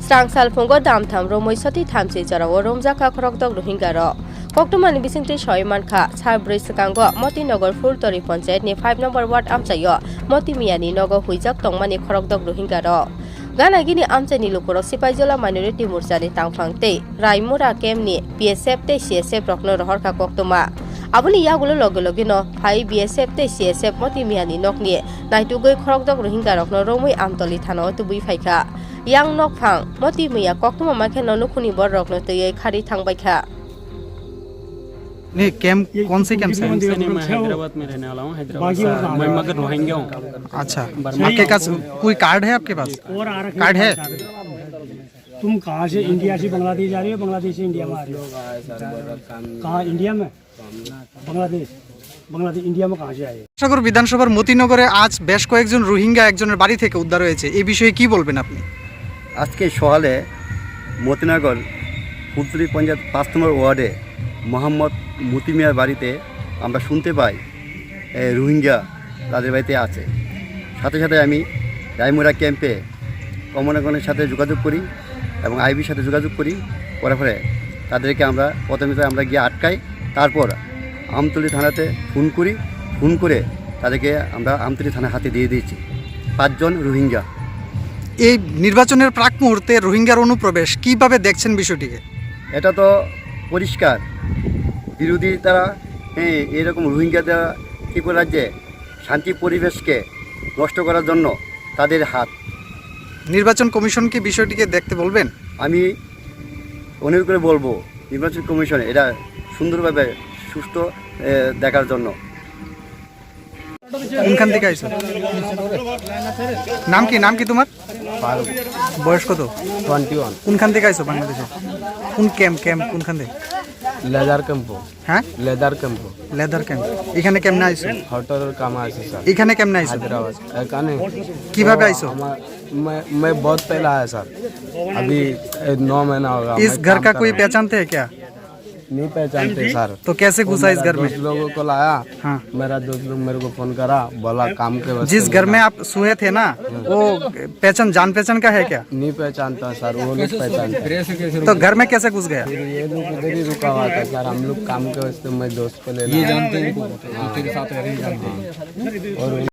Strang salfungo dam tham romoi sati thamsi jarawo romjaka khorokdok rohingya ro Koktomani bisingti Shoiman Kha Charbri Sakango Motinagar Fultori Panchayat ni 5 number ward amchayo Motimiani Nogo Huijak Tongmani khorokdok rohingya ro Gana gini amchani lukurok Sipajola minority murchani tangphangte Raimura kemni BSF te CSF rokno rohorka koktoma Abuni yagulo loge no phai BSF te CSF Motimiani nokni naitugoi khorokdok rohingya rokno romoi amtoli thano tubui phaikha Yang nok phang Motimiya koktoma makhe nonukuni bor rokno tei khari thangbaikha नहीं camp कौन से camp से मैं हैदराबाद में रहने वाला हूँ। हैदराबाद से मैं मगर रोहिंग्या हूँ। अच्छा आपके पास कोई कार्ड है आपके पास कार्ड है तुम कहाँ से इंडिया से बांग्लादेश जा रही हो बांग्लादेश से इंडिया में आ रही हो कहाँ इंडिया में बांग्लादेश इंडिया में कहाँ से आए সাগর বিধানসভার মতিনগরে আজ বেশ কয়েকজন রোহিঙ্গা একজনের বাড়ি থেকে উদ্ধার হয়েছে এই বিষয়ে কি বলবেন আপনি আজকে সকালে মতিনগর ফুলতলি পঞ্চায়েত 5 নম্বর ওয়ার্ডে মোহাম্মদ মতিমিয়ার বাড়িতে আমরা শুনতে পাই রোহিঙ্গা তাদের বাড়িতে আছে সাথে সাথে আমি রায়মুরা ক্যাম্পে কমনাগণের সাথে যোগাযোগ করি এবং আইবির সাথে যোগাযোগ করি পরে তাদেরকে আমরা প্রথমে আমরা গিয়ে আটকাই তারপর আমতলী থানাতে ফোন করে তাদেরকে আমরা আমতলী থানা হাতে দিয়ে দিয়েছি 5 জন রোহিঙ্গা এই নির্বাচনের প্রাক মুহূর্তে রোহিঙ্গার অনুপ্রবেশ কিভাবে দেখছেন বিষয়টিকে এটা তো পরিষ্কার বিরোধী তারা এরকম রোহিঙ্গাদের ত্রিপুরা রাজ্যে শান্তি পরিবেশকে নষ্ট করার জন্য তাদের হাত নির্বাচন কমিশন কি বিষয়টিকে দেখতে বলবেন আমি অনুরোধ করে বলবো নির্বাচন কমিশন এটা সুন্দরভাবে সুষ্ঠু দেখার জন্য কোনখান থেকে আইছো নাম কি তোমার বয়স কত 21 কোনখান থেকে আইছো বাংলাদেশে কোন ক্যাম্প কোনখান থেকে लेदर कैंप হ্যাঁ लेदर कैंप লেদার ক্যাম্প এখানে কেমনে আইছো होटल काम आया सर এখানে কেমনে আইছো हैदराबाद काने কিভাবে আইছো मैं बहुत पहला आया सर अभी 9 महीना होगा इस घर का कोई पहचानते हैं क्या नहीं पहचानते सर तो कैसे घुसा इस घर में दोस्त लोगों को लाया हाँ मेरा दोस्त लोग मेरे को फोन करा बोला काम के वजह जिस घर में आप सोए थे ना वो जान पहचान का है क्या नहीं पहचानता सर वो नहीं पहचानता तो घर में कैसे घुस गया ये लोग इधर ही रुका हुआ था सर हम लोग काम के वास्ते मैं दोस्त को ले ये जानते हैं तेरे साथ जानते हैं और